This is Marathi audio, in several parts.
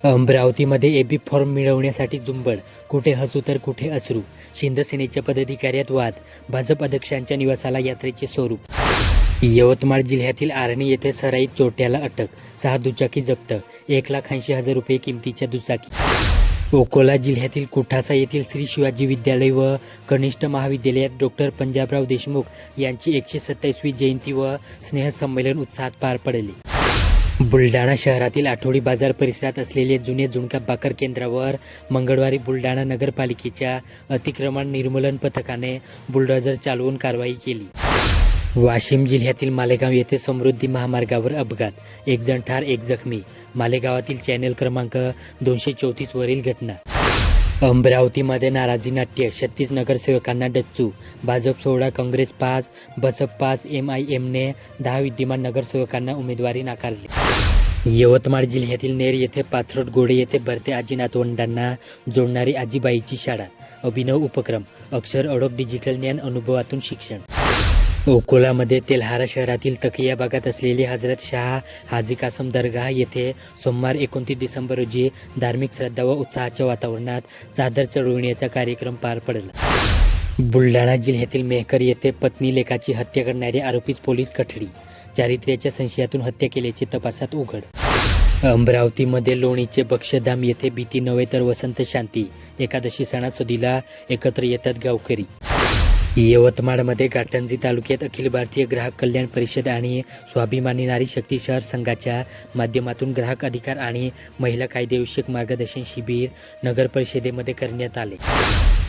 अमरावतीमध्ये एबी फॉर्म मिळवण्यासाठी झुंबड, कुठे हसू तर कुठे अश्रू. शिंदसेनेच्या पदाधिकाऱ्यात वाद, भाजप अध्यक्षांच्या निवासाला यात्रेचे स्वरूप. यवतमाळ जिल्ह्यातील आर्णी येथे सराईत चोरट्याला अटक, 6 दुचाकी जप्त, 1,80,000 रुपये किमतीच्या दुचाकी. अकोला जिल्ह्यातील कुठासा येथील श्री शिवाजी विद्यालय व कनिष्ठ महाविद्यालयात डॉक्टर पंजाबराव देशमुख यांची 127वी जयंती व स्नेहसंमेलन उत्साहात पार पडले. बुलढाणा शहरातील आठवडी बाजार परिसरात असलेले जुने जुणका बाकर केंद्रावर मंगळवारी बुलढाणा नगरपालिकेच्या अतिक्रमण निर्मूलन पथकाने बुलडोझर चालवून कारवाई केली. वाशिम जिल्ह्यातील मालेगाव येथे समृद्धी महामार्गावर अपघात, 1 जण ठार 1 जखमी. मालेगावातील चॅनेल क्रमांक 234 वरील घटना. अमरावतीमध्ये नाराजी नाट्य, 36 नगरसेवकांना डच्चू. भाजप 16, काँग्रेस 5, बसप 5, MIMने 10 विद्यमान नगरसेवकांना उमेदवारी नाकारली. यवतमाळ जिल्ह्यातील नेर येथे पाथरोड गोडे येथे भरते आजी नातवंडांना जोडणारी आजीबाईची शाळा, अभिनव उपक्रम. अक्षर ओळख, डिजिटल ज्ञान, अनुभवातून शिक्षण. अकोलामध्ये तेल्हारा शहरातील तकिया भागात असलेले हजरत शाह हाजी कासम दर्गाह येथे सोमवार 29 डिसेंबर रोजी धार्मिक श्रद्धा व उत्साहाच्या वातावरणात चादर चढविण्याचा कार्यक्रम पार पडला. बुलढाणा जिल्ह्यातील मेहकर येथे पत्नी लेकाची हत्या करणाऱ्या आरोपीस पोलीस कठडी, चारित्र्याच्या संशयातून हत्या केल्याचे तपासात उघड. अमरावतीमध्ये लोणीचे बक्षधाम येथे भीती नव्हे तर वसंत शांती, एकादशी सणासुदीला एकत्र येतात गावकरी. यवतमाळमध्ये घाटंजी तालुक्यात अखिल भारतीय ग्राहक कल्याण परिषद आणि स्वाभिमानी नारी शक्ती शहर संघाच्या माध्यमातून ग्राहक अधिकार आणि महिला कायदेविषयक मार्गदर्शन शिबिर नगर परिषदेमध्ये करण्यात आले.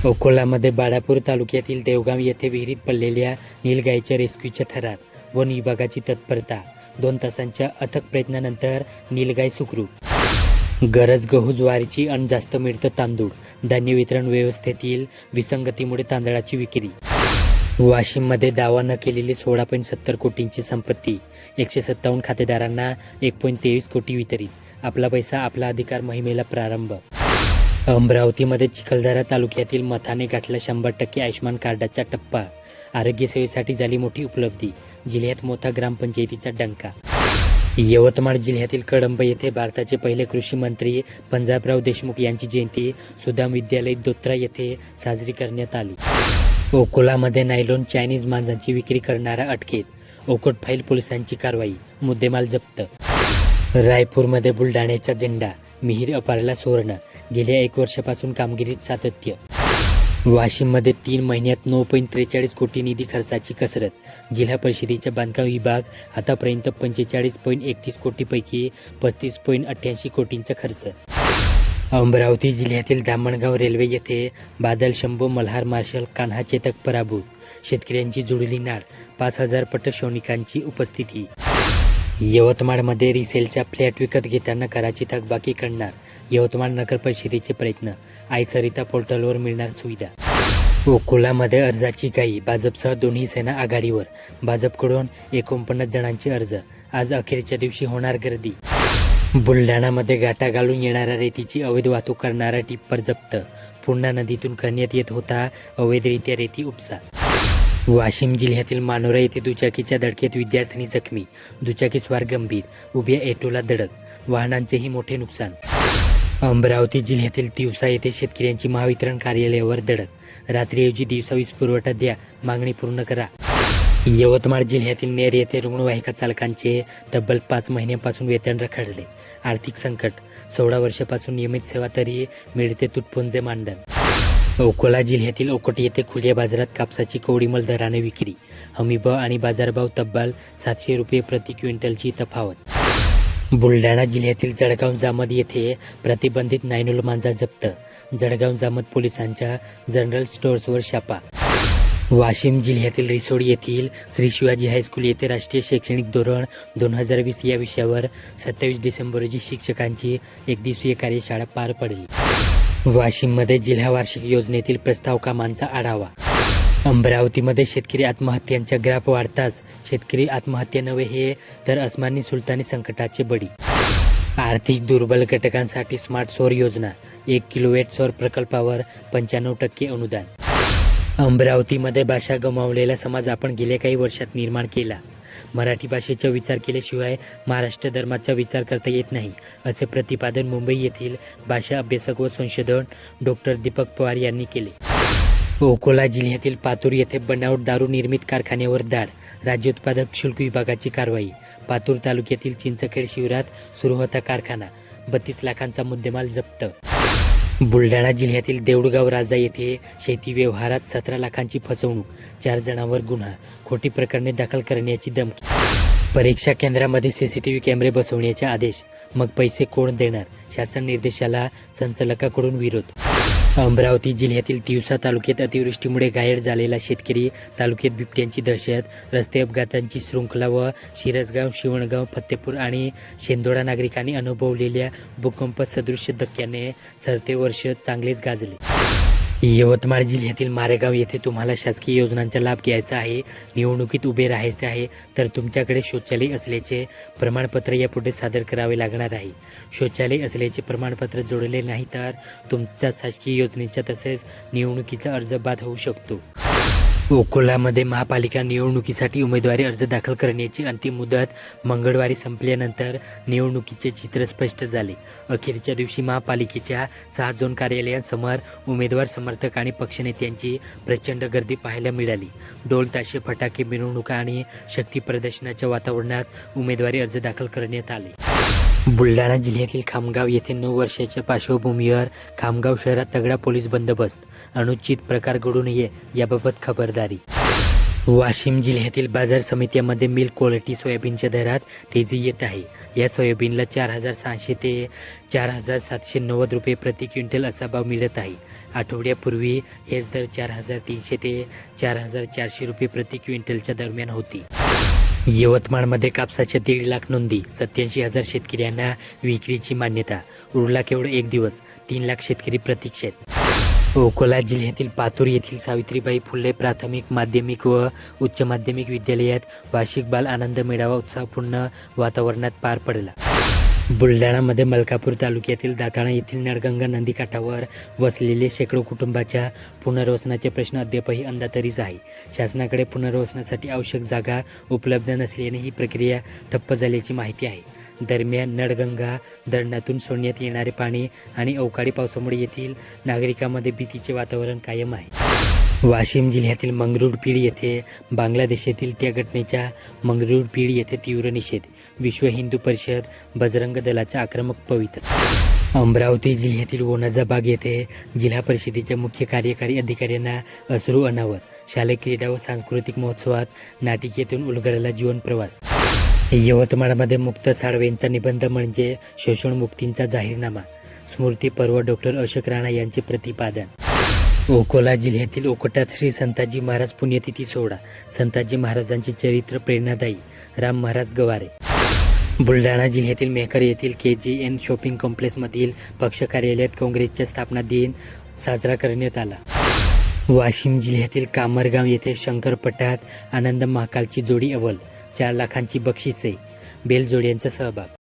अकोलामध्ये बाळापूर तालुक्यातील देवगाव येथे विहिरीत पडलेल्या नीलगाईच्या रेस्क्यूच्या थरार, वन विभागाची तत्परता. 2 तासांच्या अथक प्रयत्नानंतर नीलगाय सुखरूप. गरज गहू ज्वारीची अन जास्त मिळतं तांदूळ, धान्य वितरण व्यवस्थेतील विसंगतीमुळे तांदळाची विक्री. वाशिममध्ये दावा न केलेली 16.70 कोटींची संपत्ती, 157 खातेदारांना 1.23 कोटी वितरित. आपला पैसा आपला अधिकार मोहिमेला प्रारंभ. अमरावतीमध्ये चिखलदरा तालुक्यातील मथाने गाठला 100% आयुष्मान कार्डाचा टप्पा, आरोग्यसेवेसाठी झाली मोठी उपलब्धी. जिल्ह्यात मोठा ग्रामपंचायतीचा डंका. यवतमाळ जिल्ह्यातील कळंब येथे भारताचे पहिले कृषी मंत्री पंजाबराव देशमुख यांची जयंती सुदाम विद्यालय दोत्रा येथे साजरी करण्यात आली. अकोलामध्ये नायलॉन चायनीज मांजांची विक्री करणारा अटकेत, ओकोट फाईल पोलिसांची कारवाई, मुद्देमाल जप्त. रायपूरमध्ये बुलढाण्याचा झेंडा, मिहीर अपारला सुवर्ण, गेल्या 1 वर्षापासून कामगिरीत सातत्य. वाशिममध्ये 3 महिन्यात 9.43 कोटी निधी खर्चाची कसरत, जिल्हा परिषदेचा बांधकाम विभाग आतापर्यंत 45.31 कोटीपैकी 35.88 कोटींचा खर्च. अमरावती जिल्ह्यातील धामणगाव रेल्वे येथे बादल शंभू मल्हार मार्शल कान्हा चेतक पराभूत, शेतकऱ्यांची जुळली नाळ, 5,000 पटसैनिकांची उपस्थिती. यवतमाळमध्ये रिसेलचा फ्लॅट विकत घेताना कराची थकबाकी करणार, यवतमाळ नगर परिषदेचे प्रयत्न, आय सरिता पोर्टलवर मिळणार सुविधा. अकोलामध्ये अर्जाची घाई, भाजपसह दोन्ही सेना आघाडीवर, भाजपकडून 49 जणांचे अर्ज, आज अखेरच्या दिवशी होणार गर्दी. बुलढाणामध्ये गाठा घालून येणाऱ्या रेतीची अवैध वाहतूक करणारा टिप्पर जप्त, पूर्णा नदीतून करण्यात येत होता अवैधरित्या रेती उपसा. वाशिम जिल्ह्यातील मानोरा येथे दुचाकीच्या धडकेत विद्यार्थिनी जखमी, दुचाकी स्वार गंभीर, उभ्या ॲटोला धडक, वाहनांचेही मोठे नुकसान. अमरावती जिल्ह्यातील तिवसा येथे शेतकऱ्यांची महावितरण कार्यालयावर धडक, रात्रीऐवजी दिवसा वीज पुरवठा द्या, मागणी पूर्ण करा. यवतमाळ जिल्ह्यातील नेर येथे रुग्णवाहिका चालकांचे तब्बल 5 महिन्यांपासून वेतन रखडले, आर्थिक संकट, 16 वर्षापासून नियमित सेवा तरी मिळते तुटपुंजे मानधन. अकोला जिल्ह्यातील ओकोट येथे खुल्या बाजारात कापसाची कवडीमोल दराने विक्री, हमीभाव आणि बाजारभाव तब्बल 700 रुपये प्रति क्विंटलची तफावत. बुलढाणा जिल्ह्यातील जळगाव जामद येथे प्रतिबंधित नायनोल मांजा जप्त, जळगाव जामद पोलिसांच्या जनरल स्टोअर्सवर छापा. वाशिम जिल्ह्यातील रिसोड येथील श्री शिवाजी हायस्कूल येथे राष्ट्रीय शैक्षणिक धोरण 2020 या विषयावर 27 डिसेंबर रोजी शिक्षकांची एकदिवसीय कार्यशाळा पार पडली. वाशिममध्ये जिल्हा वार्षिक योजनेतील प्रस्ताव कामांचा आढावा. अमरावतीमध्ये शेतकरी आत्महत्यांचा ग्राफ वाढताच शेतकरी आत्महत्या नव्हे हे तर अस्मानी सुलतानी संकटाचे बळी. आर्थिक दुर्बल घटकांसाठी स्मार्ट सौर योजना, 1 किलोवॅट सौर प्रकल्पावर 95% अनुदान. अमरावतीमध्ये भाषा गमावलेला समाज आपण गेल्या काही वर्षात निर्माण केला, मराठी भाषेचा विचार केल्याशिवाय महाराष्ट्र धर्माचा विचार करता येत नाही, असे प्रतिपादन मुंबई येथील भाषा अभ्यासक व संशोधक डॉक्टर दीपक पवार यांनी केले. अकोला जिल्ह्यातील पातूर येथे बनावट दारू निर्मित कारखान्यावर धाड, राज्य उत्पादक शुल्क विभागाची कारवाई. पातूर तालुक्यातील चिंचखेड शिवारात सुरू होता कारखाना, 32 लाखांचा मुद्देमाल जप्त. बुलढाणा जिल्ह्यातील देऊळगाव राजा येथे शेती व्यवहारात 17 लाखांची फसवणूक, 4 जणांवर गुन्हा, खोटी प्रकरणे दाखल करण्याची धमकी. परीक्षा केंद्रामध्ये सीसीटीव्ही कॅमेरे बसवण्याचे आदेश, मग पैसे कोण देणार? शासन निर्देशाला संचालकाकडून विरोध. अमरावती जिल्ह्यातील तिवसा तालुक्यात अतिवृष्टीमुळे घायल झालेला शेतकरी, तालुक्यात बिबट्यांची दहशत, रस्ते अपघातांची शृंखला व शिरसगाव, शिवणगाव, फत्तेपूर आणि शेंदोडा नागरिकांनी अनुभवलेल्या भूकंप सदृश्य धक्क्याने सरते वर्ष चांगलेच गाजले. यवतमाळ जिल्ह्यातील मारेगाव येथे तुम्हाला शासकीय योजनांचा लाभ घ्यायचा आहे, निवडणुकीत उभे राहायचे आहे, तर तुमच्याकडे शौचालय असल्याचे प्रमाणपत्र यापुढे सादर करावे लागणार आहे. शौचालय असल्याचे प्रमाणपत्र जोडले नाही तर तुमचा शासकीय योजनेचा तसेच निवडणुकीचा अर्ज बाद होऊ शकतो. अकोलामध्ये महापालिका निवडणुकीसाठी उमेदवारी अर्ज दाखल करण्याची अंतिम मुदत मंगळवारी संपल्यानंतर निवडणुकीचे चित्र स्पष्ट झाले. अखेरच्या दिवशी महापालिकेच्या 6 झोन कार्यालयांसमोर उमेदवार, समर्थक आणि पक्षनेत्यांची प्रचंड गर्दी पाहायला मिळाली. ढोल ताशे, फटाके, मिरवणुका आणि शक्ती प्रदर्शनाच्या वातावरणात उमेदवारी अर्ज दाखल करण्यात आले. बुलढाणा जिल्ह्यातील खामगाव येथे 9 वर्षाच्या पार्श्वभूमीवर खामगाव शहरात तगडा पोलीस बंदोबस्त, अनुचित प्रकार घडू नये याबाबत खबरदारी. वाशिम जिल्ह्यातील बाजार समित्यामध्ये मिल्क क्वालिटी सोयाबीनच्या दरात तेजी येत आहे. या सोयाबीनला 4,600 ते 4,790 रुपये प्रति क्विंटल असा भाव मिळत आहे. आठवड्यापूर्वी हेच दर 4,300 ते 4,400 रुपये प्रति क्विंटलच्या दरम्यान होती. यवतमाळमध्ये कापसाच्या 1.5 लाख नोंदी, 87,000 शेतकऱ्यांना विक्रीची मान्यता. उरला केवळ 1 दिवस, 3 लाख शेतकरी प्रतीक्षेत. अकोला जिल्ह्यातील पातूर येथील सावित्रीबाई फुले प्राथमिक, माध्यमिक व उच्च माध्यमिक विद्यालयात वार्षिक बाल आनंद मेळावा उत्साहपूर्ण वातावरणात पार पडला. बुलढाणामध्ये मलकापूर तालुक्यातील दाताळा येथील नळगंगा नदीकाठावर वसलेले शेकडो कुटुंबाच्या पुनर्वसनाचे प्रश्न अद्यापही अंधातरीच आहे. शासनाकडे पुनर्वसनासाठी आवश्यक जागा उपलब्ध नसल्याने ही प्रक्रिया ठप्प झाल्याची माहिती आहे. दरम्यान नळगंगा धरणातून सोडण्यात येणारे पाणी आणि अवकाळी पावसामुळे येथील नागरिकांमध्ये भीतीचे वातावरण कायम आहे. वाशिम जिल्ह्यातील मंगरुळपीर येथे बांगलादेशातील त्या घटनेच्या मंगरुळपीर येथे तीव्र निषेध, विश्व हिंदू परिषद, बजरंग दलाचा आक्रमक पवित्र. अमरावती जिल्ह्यातील वनाजाबाग येथे जिल्हा परिषदेच्या मुख्य कार्यकारी अधिकाऱ्यांना अश्रू अनावर, शालेय क्रीडा व सांस्कृतिक महोत्सवात नाटिकेतून उलगडला जीवन प्रवास. यवतमाळमध्ये मुक्त साळवेंचा निबंध म्हणजे शोषणमुक्तींचा जाहीरनामा, स्मृती पर्व डॉक्टर अशोक राणा यांचे प्रतिपादन. अकोला जिल्ह्यातील ओकोटात श्री संताजी महाराज पुण्यतिथी सोहळा, संताजी महाराजांचे चरित्र प्रेरणादायी, राम महाराज गवारे. बुलढाणा जिल्ह्यातील मेहकर येथील KGN शॉपिंग कॉम्प्लेक्समधील पक्ष कार्यालयात काँग्रेसचा स्थापना दिन साजरा करण्यात आला. वाशिम जिल्ह्यातील कामरगाव येथे शंकरपटात आनंद महाकालची जोडी अव्वल, 4 लाखांची बक्षिसे, बेलजोड्यांचा सहभाग.